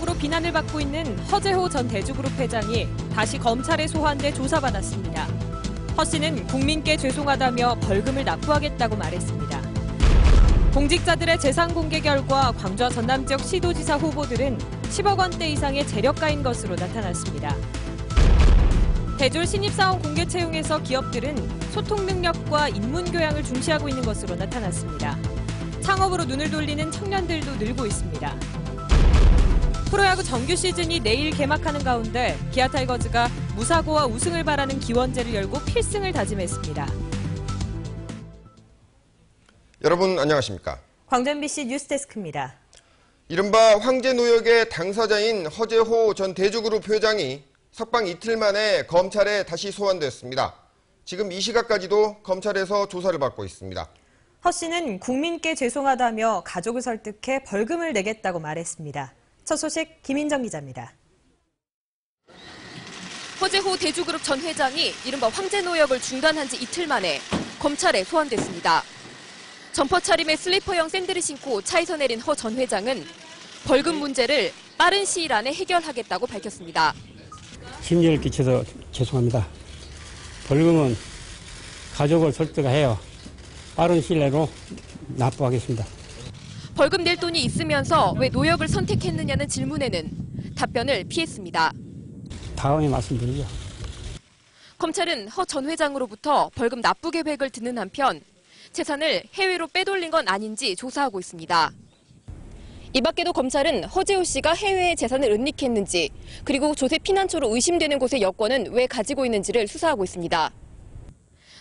정치적으로 비난을 받고 있는 허재호 전 대주그룹 회장이 다시 검찰에 소환돼 조사받았습니다. 허 씨는 국민께 죄송하다며 벌금을 납부하겠다고 말했습니다. 공직자들의 재산 공개 결과 광주와 전남 지역 시도지사 후보들은 10억 원대 이상의 재력가인 것으로 나타났습니다. 대졸 신입사원 공개 채용에서 기업들은 소통 능력과 인문 교양을 중시하고 있는 것으로 나타났습니다. 창업으로 눈을 돌리는 청년들도 늘고 있습니다. 프로야구 정규 시즌이 내일 개막하는 가운데 기아 타이거즈가 무사고와 우승을 바라는 기원제를 열고 필승을 다짐했습니다. 여러분 안녕하십니까? 광주 MBC 뉴스데스크입니다. 이른바 황제노역의 당사자인 허재호 전 대주그룹 회장이 석방 이틀 만에 검찰에 다시 소환됐습니다. 지금 이 시각까지도 검찰에서 조사를 받고 있습니다. 허 씨는 국민께 죄송하다며 가족을 설득해 벌금을 내겠다고 말했습니다. 첫 소식 김인정 기자입니다. 허재호 대주그룹 전 회장이 이른바 황제노역을 중단한 지 이틀 만에 검찰에 소환됐습니다. 점퍼 차림의 슬리퍼형 샌들을 신고 차에서 내린 허 전 회장은 벌금 문제를 빠른 시일 안에 해결하겠다고 밝혔습니다. 심려를 끼쳐서 죄송합니다. 벌금은 가족을 설득하여 빠른 시일 내로 납부하겠습니다. 벌금 낼 돈이 있으면서 왜 노역을 선택했느냐는 질문에는 답변을 피했습니다. 다음에 말씀드리죠. 검찰은 허 전 회장으로부터 벌금 납부 계획을 듣는 한편 재산을 해외로 빼돌린 건 아닌지 조사하고 있습니다. 이 밖에도 검찰은 허재호 씨가 해외에 재산을 은닉했는지 그리고 조세 피난처로 의심되는 곳의 여권은 왜 가지고 있는지를 수사하고 있습니다.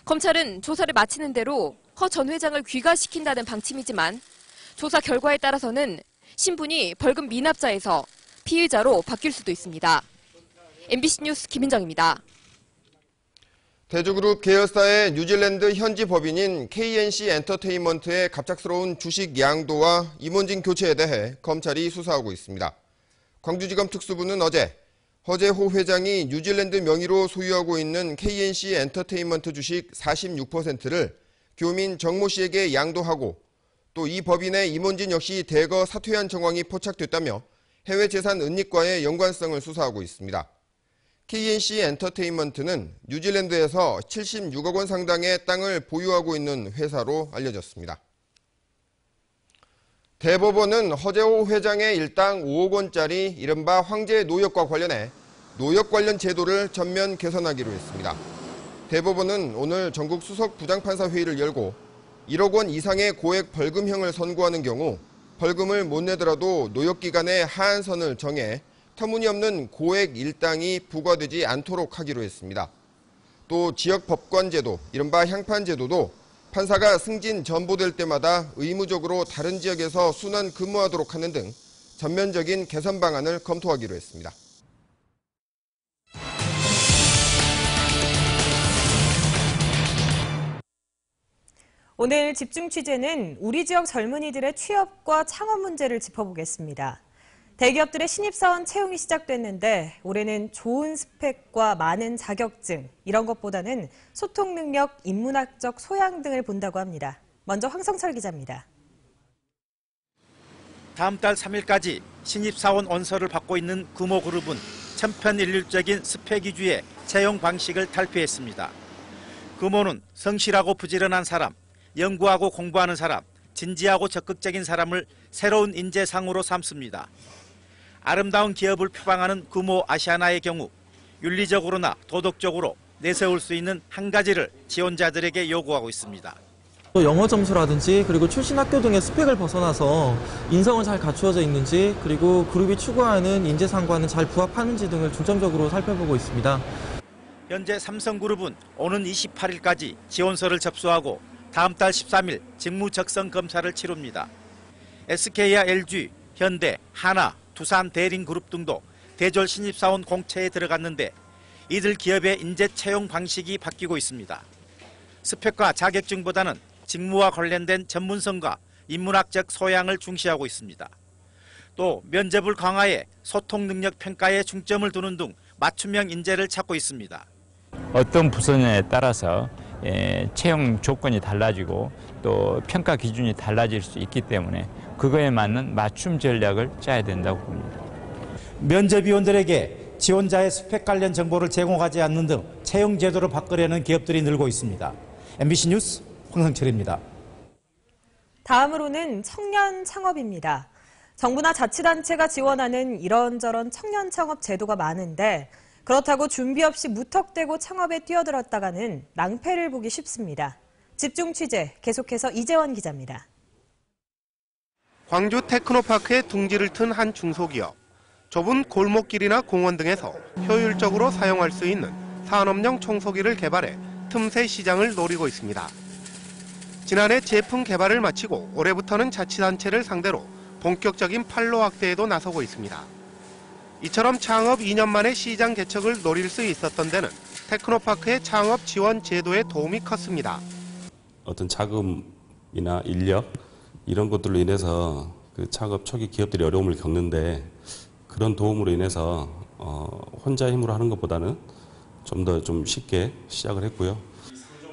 검찰은 조사를 마치는 대로 허 전 회장을 귀가시킨다는 방침이지만 조사 결과에 따라서는 신분이 벌금 미납자에서 피의자로 바뀔 수도 있습니다. MBC 뉴스 김인정입니다. 대주그룹 계열사의 뉴질랜드 현지 법인인 KNC 엔터테인먼트의 갑작스러운 주식 양도와 임원진 교체에 대해 검찰이 수사하고 있습니다. 광주지검 특수부는 어제 허재호 회장이 뉴질랜드 명의로 소유하고 있는 KNC 엔터테인먼트 주식 46%를 교민 정모 씨에게 양도하고 또 이 법인의 임원진 역시 대거 사퇴한 정황이 포착됐다며 해외 재산 은닉과의 연관성을 수사하고 있습니다. KNC 엔터테인먼트는 뉴질랜드에서 76억 원 상당의 땅을 보유하고 있는 회사로 알려졌습니다. 대법원은 허재호 회장의 일당 5억 원짜리 이른바 황제 노역과 관련해 노역 관련 제도를 전면 개선하기로 했습니다. 대법원은 오늘 전국 수석 부장판사 회의를 열고 1억 원 이상의 고액 벌금형을 선고하는 경우 벌금을 못 내더라도 노역 기간의 하한선을 정해 터무니없는 고액 일당이 부과되지 않도록 하기로 했습니다. 또 지역 법관제도, 이른바 향판제도도 판사가 승진 전보될 때마다 의무적으로 다른 지역에서 순환 근무하도록 하는 등 전면적인 개선 방안을 검토하기로 했습니다. 오늘 집중 취재는 우리 지역 젊은이들의 취업과 창업 문제를 짚어보겠습니다. 대기업들의 신입사원 채용이 시작됐는데 올해는 좋은 스펙과 많은 자격증, 이런 것보다는 소통 능력, 인문학적 소양 등을 본다고 합니다. 먼저 황성철 기자입니다. 다음 달 3일까지 신입사원 원서를 받고 있는 금호그룹은 천편일률적인 스펙 위주의 채용 방식을 탈피했습니다. 금호는 성실하고 부지런한 사람, 연구하고 공부하는 사람, 진지하고 적극적인 사람을 새로운 인재상으로 삼습니다. 아름다운 기업을 표방하는 금호 아시아나의 경우 윤리적으로나 도덕적으로 내세울 수 있는 한 가지를 지원자들에게 요구하고 있습니다. 영어 점수라든지 그리고 출신 학교 등의 스펙을 벗어나서 인성은 잘 갖추어져 있는지 그리고 그룹이 추구하는 인재상과는 잘 부합하는지 등을 중점적으로 살펴보고 있습니다. 현재 삼성그룹은 오는 28일까지 지원서를 접수하고 다음 달 13일 직무 적성 검사를 치릅니다. SK와 LG, 현대, 하나, 두산 대림그룹 등도 대졸 신입사원 공채에 들어갔는데 이들 기업의 인재 채용 방식이 바뀌고 있습니다. 스펙과 자격증보다는 직무와 관련된 전문성과 인문학적 소양을 중시하고 있습니다. 또 면접을 강화해 소통 능력 평가에 중점을 두는 등 맞춤형 인재를 찾고 있습니다. 어떤 부서에 따라서 채용 조건이 달라지고 또 평가 기준이 달라질 수 있기 때문에 그거에 맞는 맞춤 전략을 짜야 된다고 봅니다. 면접위원들에게 지원자의 스펙 관련 정보를 제공하지 않는 등 채용 제도를 바꾸려는 기업들이 늘고 있습니다. MBC 뉴스 황성철입니다. 다음으로는 청년 창업입니다. 정부나 자치단체가 지원하는 이런저런 청년 창업 제도가 많은데 그렇다고 준비 없이 무턱대고 창업에 뛰어들었다가는 낭패를 보기 쉽습니다. 집중 취재 계속해서 이재원 기자입니다. 광주 테크노파크에 둥지를 튼 한 중소기업. 좁은 골목길이나 공원 등에서 효율적으로 사용할 수 있는 산업용 청소기를 개발해 틈새 시장을 노리고 있습니다. 지난해 제품 개발을 마치고 올해부터는 자치단체를 상대로 본격적인 판로 확대에도 나서고 있습니다. 이처럼 창업 2년 만에 시장 개척을 노릴 수 있었던 데는 테크노파크의 창업 지원 제도의 도움이 컸습니다. 어떤 자금이나 인력 이런 것들로 인해서 그 창업 초기 기업들이 어려움을 겪는데 그런 도움으로 인해서 혼자 힘으로 하는 것보다는 좀 더 쉽게 시작을 했고요.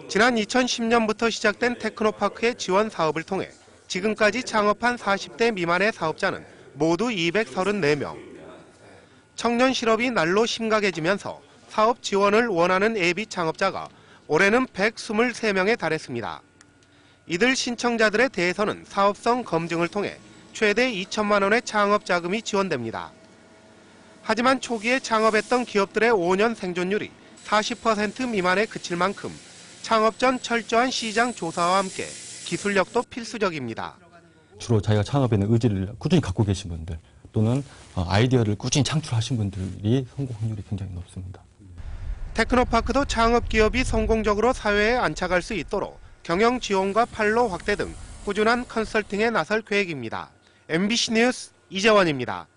지난 2010년부터 시작된 테크노파크의 지원 사업을 통해 지금까지 창업한 40대 미만의 사업자는 모두 234명. 청년 실업이 날로 심각해지면서 사업 지원을 원하는 예비 창업자가 올해는 123명에 달했습니다. 이들 신청자들에 대해서는 사업성 검증을 통해 최대 2천만 원의 창업 자금이 지원됩니다. 하지만 초기에 창업했던 기업들의 5년 생존율이 40% 미만에 그칠 만큼 창업 전 철저한 시장 조사와 함께 기술력도 필수적입니다. 주로 자기가 창업에 대한 의지를 꾸준히 갖고 계신 분들 또는 아이디어를 꾸준히 창출하신 분들이 성공 확률이 굉장히 높습니다. 테크노파크도 창업 기업이 성공적으로 사회에 안착할 수 있도록 경영 지원과 판로 확대 등 꾸준한 컨설팅에 나설 계획입니다. MBC 뉴스 이재원입니다.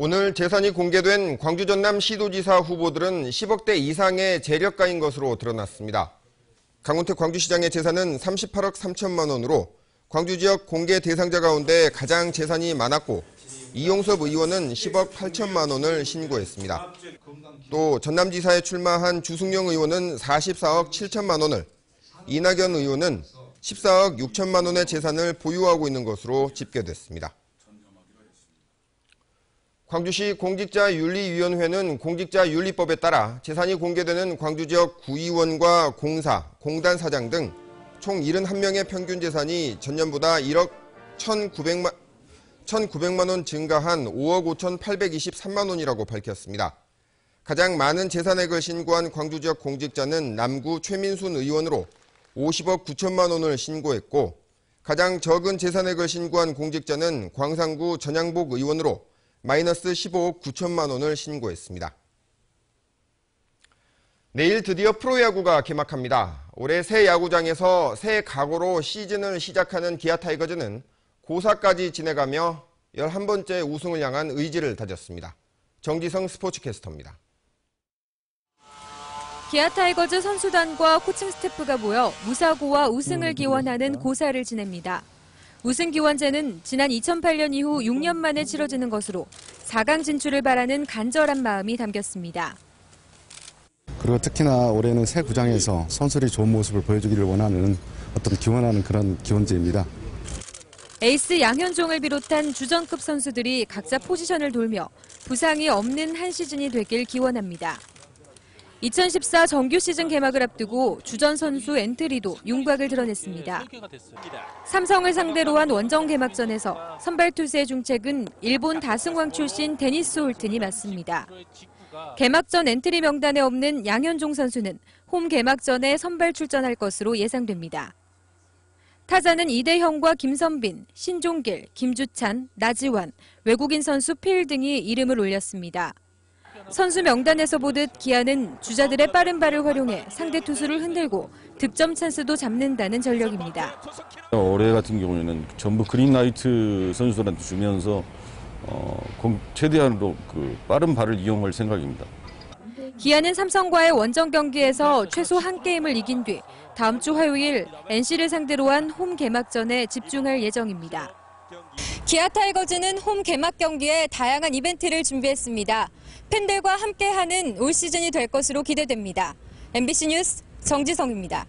오늘 재산이 공개된 광주 전남 시도지사 후보들은 10억대 이상의 재력가인 것으로 드러났습니다. 강훈택 광주시장의 재산은 38억 3천만 원으로 광주 지역 공개 대상자 가운데 가장 재산이 많았고 이용섭 의원은 10억 8천만 원을 신고했습니다. 또 전남지사에 출마한 주승용 의원은 44억 7천만 원을, 이낙연 의원은 14억 6천만 원의 재산을 보유하고 있는 것으로 집계됐습니다. 광주시 공직자윤리위원회는 공직자윤리법에 따라 재산이 공개되는 광주 지역 구의원과 공사, 공단 사장 등 총 71명의 평균 재산이 전년보다 1억 1,900만 원 증가한 5억 5,823만 원이라고 밝혔습니다. 가장 많은 재산액을 신고한 광주 지역 공직자는 남구 최민순 의원으로 50억 9천만 원을 신고했고 가장 적은 재산액을 신고한 공직자는 광산구 전양복 의원으로 마이너스 15억 9천만 원을 신고했습니다. 내일 드디어 프로야구가 개막합니다. 올해 새 야구장에서 새 각오로 시즌을 시작하는 기아 타이거즈는 고사까지 지내가며 11번째 우승을 향한 의지를 다졌습니다. 정지성 스포츠캐스터입니다. 기아 타이거즈 선수단과 코칭 스태프가 모여 무사고와 우승을 기원하는 고사를 지냅니다. 우승 기원제는 지난 2008년 이후 6년 만에 치러지는 것으로 4강 진출을 바라는 간절한 마음이 담겼습니다. 그리고 특히나 올해는 새 구장에서 선수들이 좋은 모습을 보여주기를 원하는 기원하는 그런 기원제입니다. 에이스 양현종을 비롯한 주전급 선수들이 각자 포지션을 돌며 부상이 없는 한 시즌이 되길 기원합니다. 2014 정규 시즌 개막을 앞두고 주전 선수 엔트리도 윤곽을 드러냈습니다. 삼성을 상대로 한 원정 개막전에서 선발 투수의 중책은 일본 다승왕 출신 데니스 홀튼이 맞습니다. 개막전 엔트리 명단에 없는 양현종 선수는 홈 개막전에 선발 출전할 것으로 예상됩니다. 타자는 이대형과 김선빈, 신종길, 김주찬, 나지완, 외국인 선수 필 등이 이름을 올렸습니다. 선수 명단에서 보듯 기아는 주자들의 빠른 발을 활용해 상대 투수를 흔들고 득점 찬스도 잡는다는 전력입니다. 올해 같은 경우에는 전부 그린라이트 선수들한테 주면서 최대한으로 빠른 발을 이용할 생각입니다. 기아는 삼성과의 원정 경기에서 최소 한 게임을 이긴 뒤 다음 주 화요일 NC를 상대로 한 홈 개막전에 집중할 예정입니다. 기아 타이거즈는 홈 개막 경기에 다양한 이벤트를 준비했습니다. 팬들과 함께하는 올 시즌이 될 것으로 기대됩니다. MBC 뉴스 정지성입니다.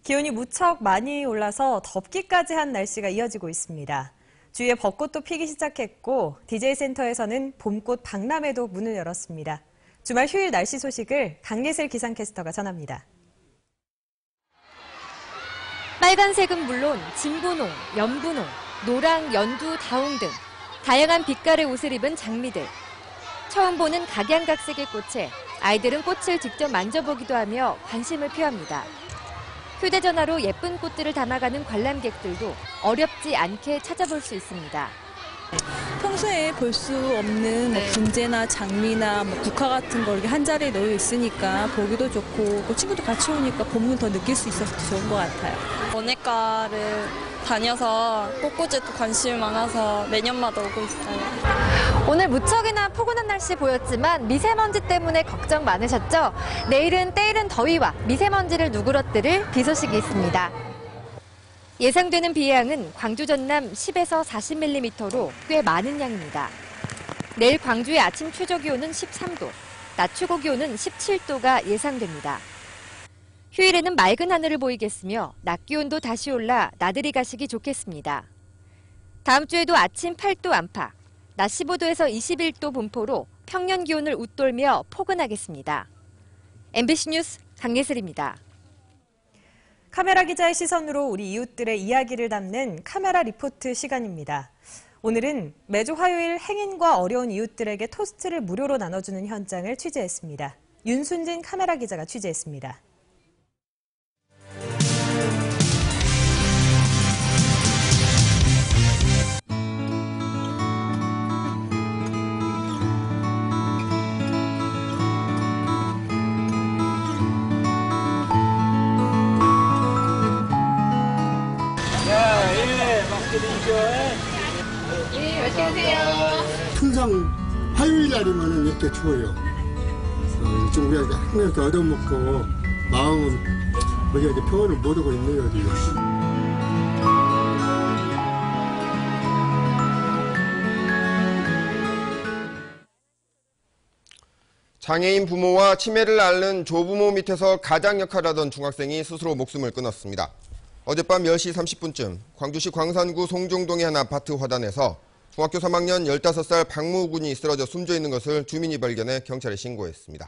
기온이 무척 많이 올라서 덥기까지 한 날씨가 이어지고 있습니다. 주위에 벚꽃도 피기 시작했고 DJ 센터에서는 봄꽃 박람회도 문을 열었습니다. 주말 휴일 날씨 소식을 강예슬 기상캐스터가 전합니다. 빨간색은 물론 진분홍, 연분홍, 노랑, 연두, 다홍 등 다양한 빛깔의 옷을 입은 장미들. 처음 보는 각양각색의 꽃에 아이들은 꽃을 직접 만져보기도 하며 관심을 표합니다. 휴대전화로 예쁜 꽃들을 담아가는 관람객들도 어렵지 않게 찾아볼 수 있습니다. 평소에 볼 수 없는 뭐 분재나 장미나 뭐 국화 같은 거 이렇게 한 자리에 놓여 있으니까 보기도 좋고 친구도 같이 오니까 봄을 더 느낄 수 있어서 좋은 것 같아요. 원예과를 다녀서 꽃꽂이에 또 관심이 많아서 매년마다 오고 있어요. 오늘 무척이나 포근한 날씨 보였지만 미세먼지 때문에 걱정 많으셨죠? 내일은 때이른 더위와 미세먼지를 누그러뜨릴 비 소식이 있습니다. 예상되는 비의 양은 광주 전남 10에서 40mm로 꽤 많은 양입니다. 내일 광주의 아침 최저기온은 13도, 낮 최고기온은 17도가 예상됩니다. 휴일에는 맑은 하늘을 보이겠으며 낮 기온도 다시 올라 나들이 가시기 좋겠습니다. 다음 주에도 아침 8도 안팎, 낮 15도에서 21도 분포로 평년 기온을 웃돌며 포근하겠습니다. MBC 뉴스 강예슬입니다. 카메라 기자의 시선으로 우리 이웃들의 이야기를 담는 카메라 리포트 시간입니다. 오늘은 매주 화요일 행인과 어려운 이웃들에게 토스트를 무료로 나눠주는 현장을 취재했습니다. 윤순진 카메라 기자가 취재했습니다. 예, 맛있게 드세요. 항상 화요일 날이면 이렇게 추워요. 좀 우리가 항상 이렇게 얻어먹고 마음은 우리가 이제 평온을 못 하고 있네요, 지금. 장애인 부모와 치매를 앓는 조부모 밑에서 가장 역할을 하던 중학생이 스스로 목숨을 끊었습니다. 어젯밤 10시 30분쯤 광주시 광산구 송정동의 한 아파트 화단에서 중학교 3학년 15살 박모 군이 쓰러져 숨져 있는 것을 주민이 발견해 경찰에 신고했습니다.